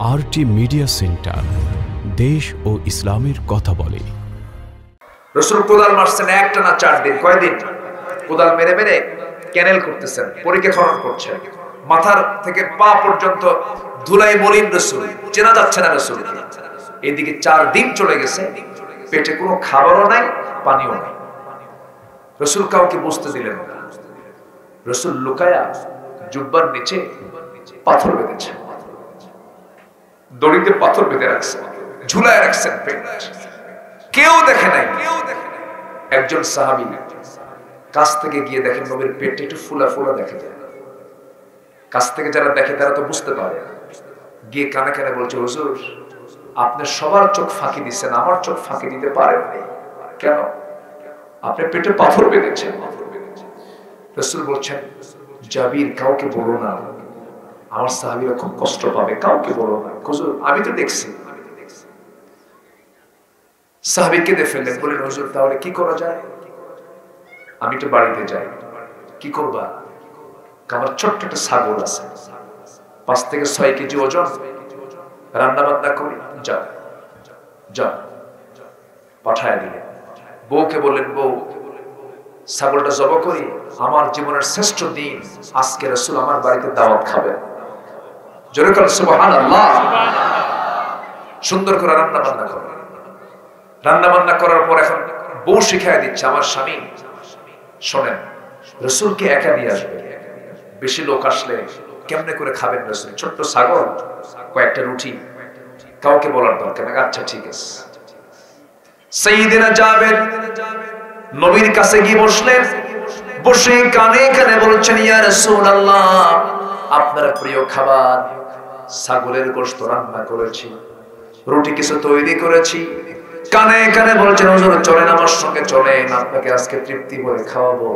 RT media centre, দেশ ও ইসলামের কথা বলে। রাসূল কোদাল মারছেন একটা না 4 দিন। কয়দিন? কোদাল মেরে মেরে ক্যানেল করতেছেন, পরিখা খনন করছেন, মাথার থেকে পা পর্যন্ত ধুলাই মলিন রাসূল, চেনা যাচ্ছে না রাসূল। এদিকে 4 দিন চলে গেছে, পেটে কোনো খাবারও নাই, পানিও নাই। রাসূল কাউকে বুঝতে দিলেন না। রাসূল লুকায়া জুব্বার নিচে পাথর বেঁধেছে, দড়িতে পাথর বেঁধে রাখছেন, ঝুলায় রাখছেন পেট। কেউ দেখে নাই। একজন সাহাবী কাছ থেকে গিয়ে দেখেন নবীর পেটটা একটু ফুলা ফুলা দেখা যায়। কাছ থেকে যারা দেখে তারা তো বুঝতে পারে। গিয়ে কানে কানে বলছে, হুজুর আপনি সবার চোখ ফাঁকি দিচ্ছেন, আমার চোখ ফাঁকি দিতে পারেননি কেন? আপনি পেটে পাথর বেঁধেছেন। রাসূল বলছেন, জাবির কাউকে বলো না, আমার সাহাবীরা খুব কষ্ট পাবে, কাউকে বলো না। হুজুর আমি তো দেখছি। সাহাবী কেঁদে ফেললেন, বললেন হুজুর তাহলে কি করা যায়? আমি তো বাড়িতে যাই। কি করবা? আমার ছোট্ট একটা ছাগল আছে, 5 থেকে 6 কেজি ওজন, রান্না বান্না করি, যাও যাও। পাঠায় দিলেন। বউকে বললেন, বউ ছাগলটা জবাই করি, আমার জীবনের শ্রেষ্ঠ দিন আজকে রাসূল আমার বাড়িতে দাওয়াত খাবে। জোরে করে সুবহানাল্লাহ। সুন্দর করে রান্না বান্না করে, রান্না বান্না করার পর এখন বউ শিখায় দিচ্ছে, আমার স্বামী শোনেন রাসূলকে একা দিয়ে আসবে, বেশি লোক আসলে কেমনে করে খাবেন রাসূল, ছোট্ট ছাগল, কয়েকটা রুটি, কাউকে বলার দরকার নেই। আচ্ছা ঠিক আছে। সাইয়্যিদিনা জাবের নবীর কাছে গিয়ে বসলেন, বসে কানে কানে বলছেন, ইয়া রাসূলুল্লাহ আপনার প্রিয় খাবার ছাগলের গোশত রান্না করেছি, রুটি কিছু তৈরি করেছি। কানে কানে বলছেন, হুজুর চলেন আমার সঙ্গে, চলেন আপনাকে আজকে তৃপ্তি করে খাওয়াবো।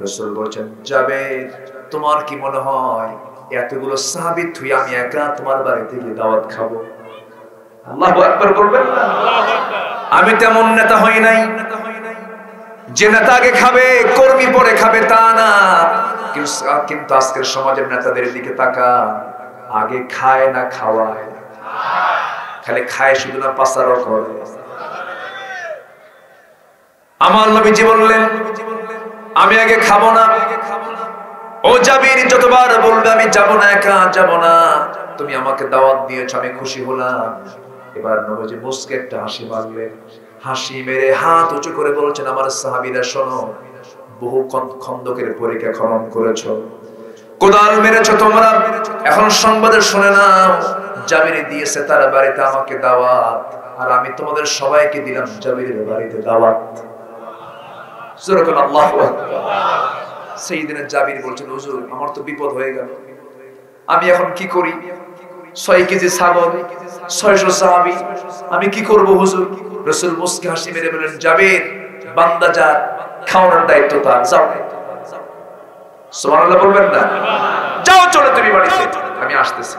রাসূল বলছেন, জাবের তোমার কি মনে হয় এতগুলো সাহাবী তুই আমি একা তোমার বাড়িতে গিয়ে দাওয়াত খাবো? আল্লাহু আকবার বলবেন না? আমি তেমন নেতা হই নাই যে নেতা আগে খাবে কর্মী পরে খাবে, তা না। কিন্তু আজকের সমাজের নেতাদের দিকে তাকা, আগে খায় না খাওয়ায়, খালি খায় শুধু না পাচারও করে। আমার নবীজি বললেন, আমি আগে খাবো না। ও জাবির যতবার বলবে আমি যাব না, একা যাব না, তুমি আমাকে দাওয়াত দিয়েছো, আমি খুশি হলাম। এবার নবীজি মুস্কে একটা হাসি মারলেন, হাসি মেরে হাত উঁচু করে বলছেন, আমার সাহাবীরা শোনো, বহু খন্দকের পরীক্ষা খনন করেছো, কোদাল মেরেছো তোমরা, এখন সংবাদে শুনে নাও, জাবির দিয়েছে তার বাড়িতে আমাকে দাওয়াত, আর আমি তোমাদের সবাইকে দিলাম জাবিরের বাড়িতে দাওয়াত। সুবহানাল্লাহ, আল্লাহু আকবার। সাইয়্যিদিনা জাবির বলছেন, হুজুর আমার তো বিপদ হয়ে গেল, আমি এখন কি করি? 6 কেজি ছাগল, 600 সাহাবী, আমি কি করব হুজুর? রাসূল মুস্কি হাসি মেরে বলেন, জাবির বান্দা যার, খাওয়ানোর দায়িত্ব তার, যাও। সুবহানাল্লাহ বলবেন না? যাও, চলো তুমি বাড়িতে, আমি আসতেছি,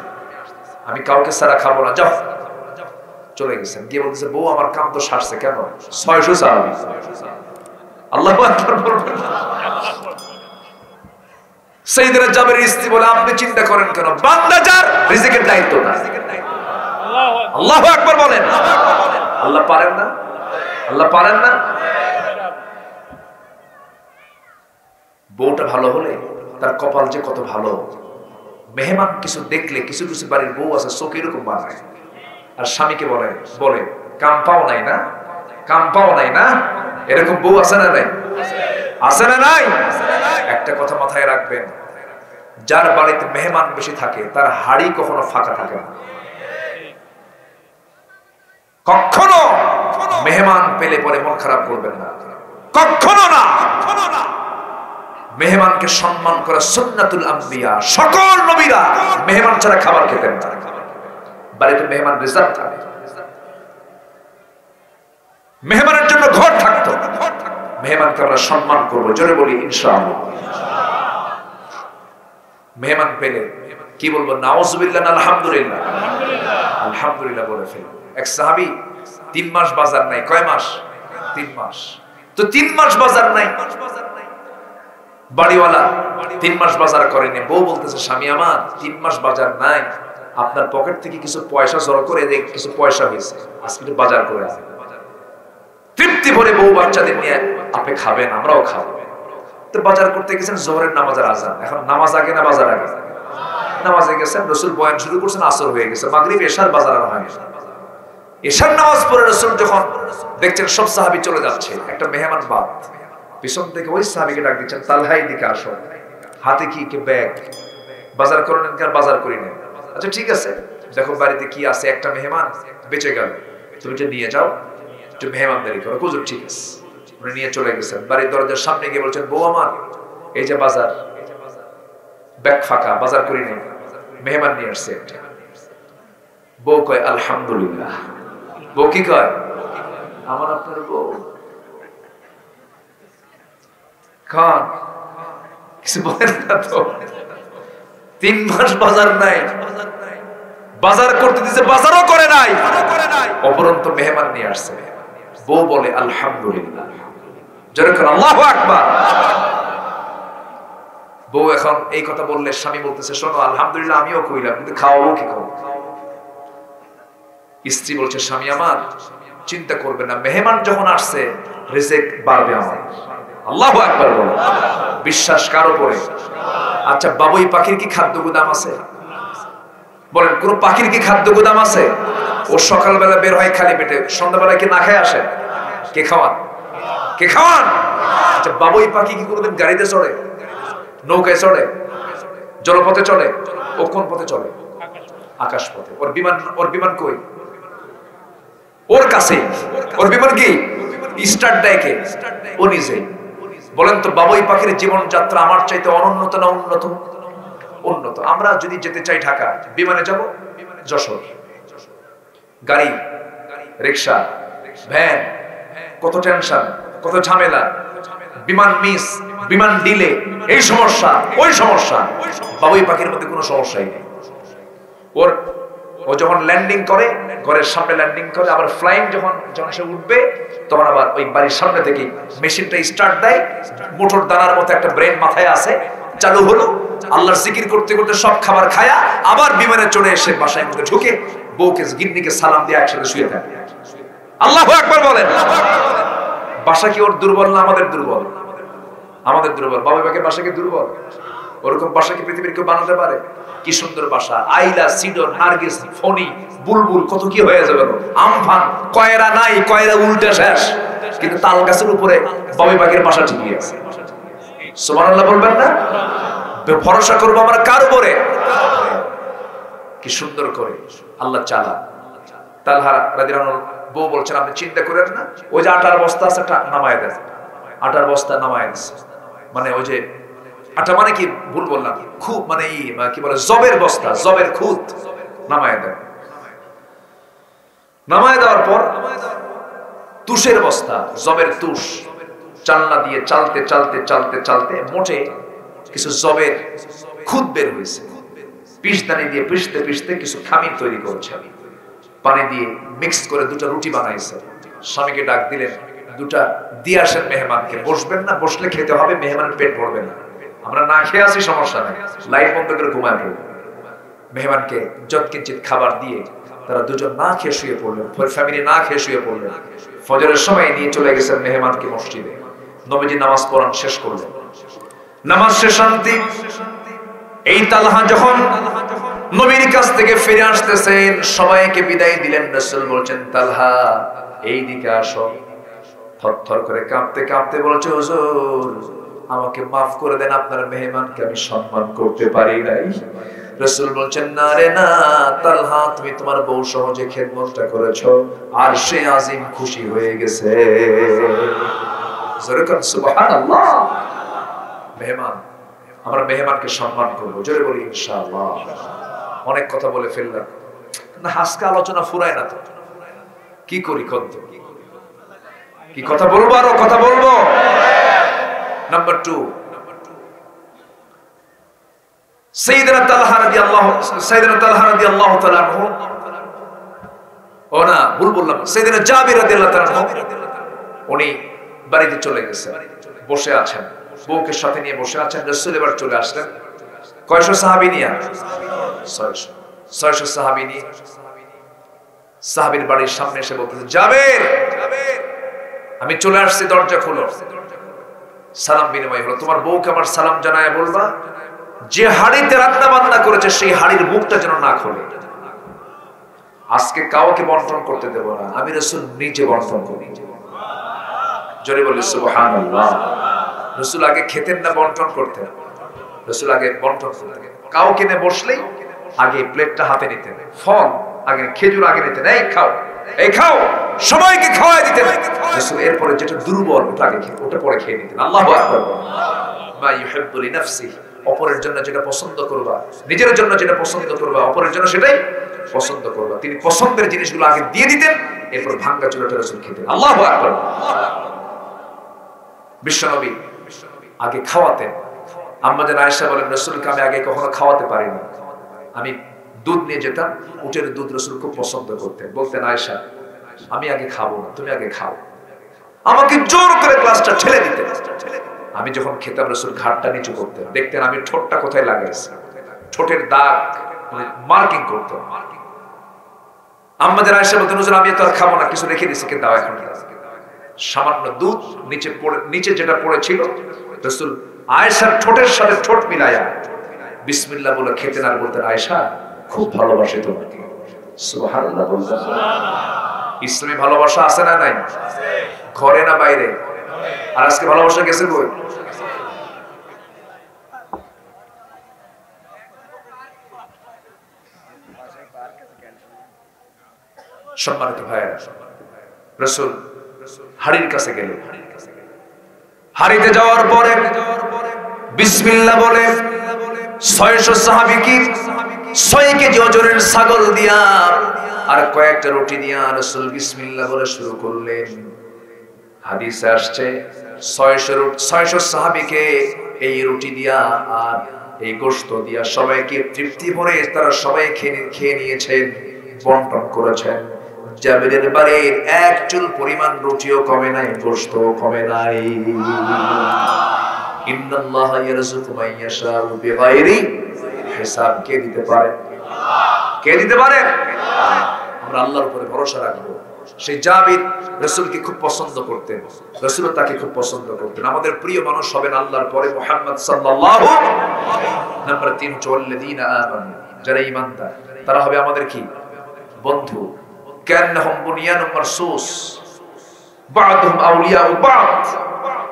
আমি কাউকে ছাড়া খাবো না, যাও। চলে গেছেন। গিয়ে বলতেছে, বউ আমার কাম তো সারছে, কেন? 600 সাহাবী। আল্লাহু আকবার বলবেন না? সাইয়্যিদিনা জাবেরের স্ত্রী বলে, আপনি চিন্তা করেন কেন, বান্দা যার, রিজিকের দায়িত্ব তার। আল্লাহু আকবার বলেন। আল্লাহ পারেন না? আল্লাহ পারেন না? বউটা ভালো হলে তার কপাল যে কত ভালো। মেহমান কিছু দেখলে, কিছু কিছু বাড়ির বউ আছে চোখ এরকম বানায়, আর স্বামীকে বলে বলে কাম পাও নাই না, কাম পাও নাই না, এরকম বউ আছে না নাই? আছে না নাই? একটা কথা মাথায় রাখবেন, যার বাড়িতে মেহমান বেশি থাকে তার হাড়ি কখনো ফাঁকা থাকে না। কখনো মেহমান পেলে পরে মন খারাপ করবেন না, কখনো না। মেহমানকে সম্মান করা সুন্নাতুল আম্বিয়া, সকল নবীরা মেহমান ছাড়া খাবার খেতেন না। বাড়িতে মেহমান রিজার্ভ থাকে, মেহমানের জন্য ঘর থাকতো। মেহমানকে আমরা সম্মান করবো, জোরে বলি ইনশাআল্লাহ। মেহমান পেলে কি বলবো? নাউজুবিল্লাহ না আলহামদুলিল্লাহ? আলহামদুলিল্লাহ বলে ফেলবো। এক সাহাবী 3 মাস বাজার নাই। কয় মাস? 3 মাস। তো 3 মাস বাজার নাই, বাড়িওয়ালা 3 মাস বাজার করেনি। বউ বলতেছে, স্বামী আমার 3 মাস বাজার নাই, আপনার পকেট থেকে কিছু পয়সা জড়ো করে কিছু পয়সা হয়েছে, আজকে একটু বাজার করে আসেন, তৃপ্তি ভরে বউ বাচ্চাদের নিয়ে আপনি খাবেন, আমরাও খাবো। তো বাজার করতে গেছেন, জোহরের নামাজের আজান, এখন নামাজ আগে না বাজার আগে? নামাজে গেছেন, রাসূল বয়ান শুরু করছেন, আসর হয়ে গেছে, মাগরিব এশার বাজার আর হয় না। এশার নামাজ পড়ে রাসূল যখন দেখছেন সব সাহাবী চলে যাচ্ছে, একটা মেহমান বাদ, পিছন থেকে ওই সাহাবীকে ডাক দিচ্ছেন, তালহা এদিকে আসো, হাতে কি ব্যাগ, বাজার করেন কি? আর বাজার করি না। আচ্ছা ঠিক আছে, দেখো বাড়িতে কি আছে, একটা মেহমান বেঁচে গেল, তুমি এটা নিয়ে যাও, একটু মেহমানদারি করো। হুজুর ঠিক আছে, উনি নিয়ে চলে গেছেন। বাড়ির দরজার সামনে গিয়ে বলছেন, বউ আমার, এই যে বাজার, ব্যাগ ফাঁকা, বাজার করি নাই, মেহমান নিয়ে আসছে একটা। বউ কয় আলহামদুলিল্লাহ। বউ কি কয়? আমার আপনার বউ খান কিছু বলেন না তো। 3 মাস বাজার নাই, বাজার করতে দিছে, বাজারও করে নাই, অপরন্ত মেহমান নিয়ে আসছে। বউ বলে আলহামদুলিল্লাহ, জোরে করে আল্লাহু আকবার। বউ এখন এই কথা বললে স্বামী বলতেছে, শোনো আলহামদুলিল্লাহ আমিও কইলাম, কিন্তু খাওয়াবো কি খাও? স্ত্রী বলছে, স্বামী আমার চিন্তা করবে না, মেহমান যখন আসছে রিজিক বাড়বে আমার। আল্লাহু আকবার বলো। বিশ্বাস কার উপরে? আচ্ছা বাবুই পাখির কি খাদ্য গুদাম আছে? বলেন, কোন পাখির কি খাদ্য গুদাম আছে? ও সকালবেলা বের হয় খালি পেটে, সন্ধ্যাবেলা কি না খেয়ে আসে? কে খাওয়ান? কে খাওয়ান? আচ্ছা বাবুই পাখি কি কোনোদিন গাড়িতে চড়ে, নৌকায় চড়ে, জলপথে চলে? ও কোন পথে চলে? আকাশ পথে। ওর বিমান কই? ওর কাছে। ওর বিমান কি স্টার্ট দেয় কে? ও নিজে। বলেন তো বাবুই পাখির জীবন যাত্রা আমার চাইতে অনুন্নত না উন্নত? উন্নত। আমরা যদি যেতে চাই ঢাকা, বিমানে যাব, যশোর, গাড়ি, রিকশা, ভ্যান, কত টেনশন, কত ঝামেলা, বিমান মিস, বিমান ডিলে, এই সমস্যা, ওই সমস্যা। বাবুই পাখির মধ্যে কোনো সমস্যাই নেই। ও যখন ল্যান্ডিং করে, ঘরের সামনে ল্যান্ডিং করে, আবার ফ্লাইং যখন সে উঠবে, তখন আবার ওই বাড়ির সামনে থেকে মেশিনটা স্টার্ট দেয়, মোটর দানার মতো একটা ব্রেন মাথায় আছে, চালু হলো, আল্লাহর জিকির করতে করতে সব খাবার খায়া আবার বিমানে চলে এসে বাসায় মধ্যে ঢুকে বউকে গিন্নিকে সালাম দিয়ে একসাথে শুয়ে থাকে। আল্লাহু আকবার বলেন। বাসা কি ওর দুর্বল না আমাদের দুর্বল? আমাদের দুর্বল। বাবুই পাখির বাসা কি দুর্বল? ওরকম বাসা কি পৃথিবীর কেউ বানাতে পারে? কি সুন্দর বাসা, আইলা, সিডর, নার্গিস, ফণি, বুলবুল, কত কি হয়ে যাবে। আমফান, কয়রা নাই, কয়রা উল্টে শেষ, কিন্তু তাল গাছের উপরে বাবুই পাখির বাসা ঠিকই আছে। সুবহানাল্লাহ বলবেন না? ভরসা করবো আমরা কার উপরে? কি সুন্দর করে আল্লাহ চালা। তালহা রাদিয়াল্লাহু আনহু বউ বলছেন, আপনি চিন্তা করেন না, ওই যে আটার বস্তা আছে নামায় দেন। আটার বস্তা নামায় দিচ্ছে, মানে ওই যে আটা মানে কি ভুল বললাম, খুব মানে কি বলে, জবের বস্তা, জবের খুদ নামায় দেন। নামায় দেওয়ার পর তুষের বস্তা, জবের তুষ, চালনা দিয়ে চালতে চালতে চালতে চালতে মোটে কিছু জবের খুদ বের হয়েছে। পিষদানি দিয়ে পিষতে পিষতে কিছু খামির তৈরি করছে, পানি দিয়ে মিক্স করে 2টা রুটি বানাইছে। স্বামীকে ডাক দিলেন, 2টা দিয়ে আসেন মেহমানকে। বসবেন না, বসলে খেতে হবে, মেহমানের পেট ভরবে না। আমরা না খেয়ে আসি সমস্যা নাই, লাইট বন্ধ করে ঘুমায় পড়ব। মেহমানকে যৎকিঞ্চিত খাবার দিয়ে তারা 2জন না খেয়ে শুয়ে পড়লেন, ফ্যামিলি না খেয়ে শুয়ে পড়লেন। ফজরের সময় নিয়ে চলে গেছেন মেহমানকে মসজিদে। নবীজি নামাজ পড়ান শেষ করলেন। নামাজ শেষ শান্তি। এই তালহা যখন নবীর কাছ থেকে ফিরে আসতেছেন, সবাইকে বিদায় দিলেন। রাসূল বলছেন, তালহা এই দিকে আসো। থরথর করে কাঁপতে কাঁপতে বলছে, হুজুর আমাকে মাফ করে দেন, আপনার মেহমানকে আমি সম্মান করতে পারি নাই। রাসূল বলছেন, না রে না তালহা, তুমি তোমার বউ সহজে খেদমতটা করেছো, আর সে আজিম খুশি হয়ে গেছে। জোরে বলুন সুবহানাল্লাহ। মেহমান, আমরা মেহমানকে সম্মান করবো, জোরে বলি ইনশাআল্লাহ। অনেক কথা বলে ফেললাম না, আজকে আলোচনা ফুরায় না তো, কি করি কত, কি কথা বলবো, আরো কথা বলবো। নাম্বার 2, সাইয়েদনা তালহা রাদিয়াল্লাহু তাআলা আনহু, ও না ভুল বললাম, সাইয়েদনা জাবির রাদিয়াল্লাহু তাআলা আনহু, উনি বাড়িতে চলে গেছেন, বসে আছেন, বউকে সাথে নিয়ে বসে আছেন। রাসূল এবার চলে আসলেন। কয়শো সাহাবী নিয়ে? 600। 600 সাহাবী নিয়ে সাহাবীর বাড়ির সামনে এসে বলতেছে, জাবের আমি চলে আসছি, দরজা খোলো। সালাম বিনিময় হলো। তোমার বউকে আমার সালাম জানায় বলবা যে হাড়িতে রান্না বান্না করেছে সেই হাড়ির মুখটা যেন না খোলে। আজকে কাউকে বন্টন করতে দেব না, আমি রাসূল নিজে বন্টন করি। জোরে বলি সুবহানাল্লাহ। রাসূল আগে খেতেন না, বন্টন করতেন। রাসূল আগে বন্টন করতেন। কাউকে নিয়ে বসলেই আগে প্লেটটা হাতে নিতেন, ফল আগে, খেজুর আগে নিতেন, এই খাও, এই খাও, সবাইকে খাওয়াই দিতেন রাসূল। এরপরে যেটা দুর্বল ওটা আগে খেয়ে, ওটা পরে খেয়ে নিতেন। আল্লাহু আকবার। মা ইউহিব্বু লিনাফসিহি, অপরের জন্য যেটা পছন্দ করবা, নিজের জন্য যেটা পছন্দ করবা, অপরের জন্য সেটাই পছন্দ করবা। তিনি পছন্দের জিনিসগুলো আগে দিয়ে দিতেন, এরপর ভাঙ্গা চুলাটা রাসূল খেতেন। আল্লাহু আকবার। বিশ্বনবী আগে খাওয়াতেন। আম্মা জান আয়েশা বলেন, রাসূলকে আমি আগে কখনো খাওয়াতে পারিনি। আমি দুধ নিয়ে যেতাম, উটের দুধ রাসূল খুব পছন্দ করতেন। বলতেন, আয়েশা আমি আগে খাবো না, তুমি আগে খাও। আমাকে জোর করে গ্লাসটা ঠেলে দিতেন। আমি যখন খেতাম রাসূল ঘাটটা নিচু করতেন, দেখতেন আমি ঠোঁটটা কোথায় লাগাইছি, ঠোঁটের দাগ মার্কিং করতেন। আম্মা জান আয়েশা বলতেন, হুজুর আমি তো আর খাবো না, কিছু রেখে দিয়েছি, কে দাও এখন। সামান্য দুধ নিচে পড়ে, নিচে যেটা পড়েছিল রাসূল আয়েশার ঠোঁটের সাথে ঠোঁট মিলায়া বিসমিল্লাহ বলে খেতেন আর বলতেন, আয়েশা খুব ভালোবাসি তোমাকে। সুবহানাল্লাহ বলতেন। ইসলামী ভালোবাসা আছে না নাই? ঘরে না বাইরে? আর আজকে ভালোবাসা গেছে কই? সম্মানিত ভাইরা, রাসূল হাড়ির কাছে গেলেন। হাড়িতে যাওয়ার পরে বিসমিল্লাহ বলে 600 সাহাবীকে 6 কেজি ওজনের ছাগল দিয়া আর কয়েকটা রুটি দিয়া রাসূল বিসমিল্লাহ বলে শুরু করলেন। হাদিসে আসছে 600 সাহাবীকে এই রুটি দিয়া আর এই গোশত দিয়া সবাইকে তৃপ্তি ভরে তারা সবাই খেয়ে নিয়েছেন, বন্টন করেছেন। জাবেরের বাড়ির এক চুল পরিমাণ রুটিও কমে নাই, গোশতও কমে নাই। ইন্নাল্লাহা ইয়ারযুকু মান ইয়াশাউ বিগাইরি হিসাব। কে দিতে পারে? কে দিতে পারে? আমরা আল্লাহর উপরে ভরসা রাখবো। সেই জাবির রাসূলকে খুব পছন্দ করতেন, রাসূলও তাকে খুব পছন্দ করতেন। আমাদের প্রিয় মানুষ হবেন আল্লাহর পরে মুহাম্মদ সাল্লাল্লাহু নাম্বার 3 ওয়াল্লাযীনা আমানু, যারা ঈমানদার তারা হবে আমাদের কি? বন্ধু। কান্নাহুম বুনিয়ানুম মারসুস বা'দুহুম আউলিয়াউ বা'দ।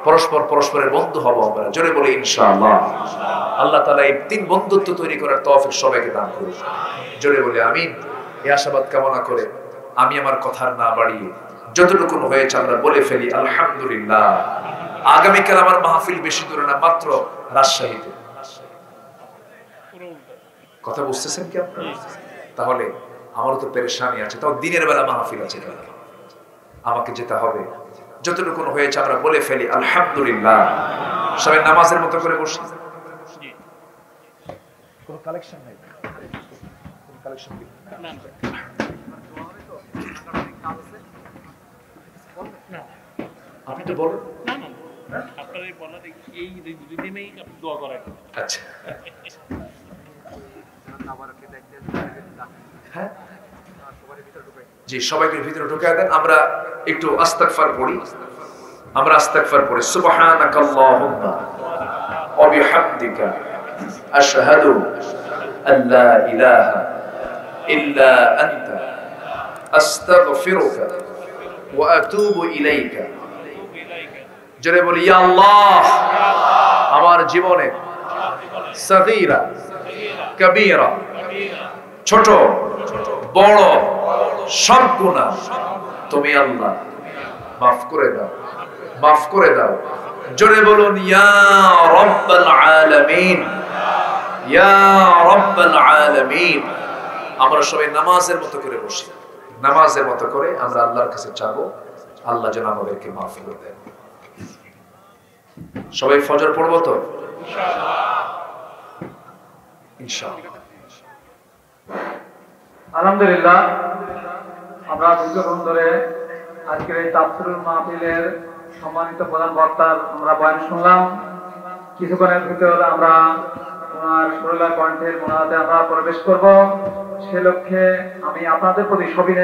পরস্পর পরস্পরের বন্ধু হব আমরা। জোরে বলে ইনশাআল্লাহ। আল্লাহ তাআলা এই 3 বন্ধুত্ব তৈরি করার তৌফিক সবাইকে দান করুন। জোরে বলে আমিন। এই আশাবাদ কামনা করে আমি আমার কথার না বাড়িয়ে যতটুকু হয়েছে আমরা বলে ফেলি আলহামদুলিল্লাহ। আগামীকাল আমার মাহফিল বেশি দূরে না, মাত্র রাজশাহীতে। কথা বুঝতেছেন কি আপনারা? তাহলে আমারও তো পেরেশানি আছে, তাও দিনের বেলা মাহফিল আছে, আমাকে যেতে হবে। যতটুকু হয়েছে আমরা বলে ফেলি আলহামদুলিল্লাহ। সবাই নামাজের মতো করে বসি। কোন কালেকশন নাই? কোন কালেকশন না? আপনি তো বলুন না, না আপনার এই বলা এই রিদিমেই আপনি দোয়া করেন। আচ্ছা হ্যাঁ জি, সবাইকে ভিতরে ঢুকিয়ে দেন। আমরা একটু আস্তাগফার পড়ি। আমরা আস্তাগফার পড়ি। সুবহানাকাল্লাহুম্মা ওয়া বিহামদিকা আশহাদু আল্লা ইলাহা ইল্লা আনতা আস্তাগফিরুকা ওয়া আতুবু ইলাইকা। জোরে বলি ইয়া আল্লাহ, আমার জীবনে সগীরা কবীরা, ছোট বড় সব গুনাহ তুমি আল্লাহ মাফ করে দাও, মাফ করে দাও। জোরে বলুন ইয়া রাব্বাল আলামিন, ইয়া রাব্বাল আলামিন। আমরা সবাই নামাজের মতো করে বসি। নামাজের মতো করে আমরা আল্লাহর কাছে চাবো, আল্লাহ যেন আমাদেরকে মাফ করে দেন। সবাই ফজর পড়বো তো ইনশাআল্লাহ। আলহামদুলিল্লাহ, আমরা দীর্ঘক্ষণ ধরে আজকের এই তাফসীরুল মাহফিলের সম্মানিত প্রধান বক্তার আমরা বয়ান শুনলাম। কিছুক্ষণের ভিতর আমরা ওনার সুরেলা কণ্ঠের মোনাজাতে আমরা প্রবেশ করব। সে লক্ষ্যে আমি আপনাদের প্রতি সবিনয়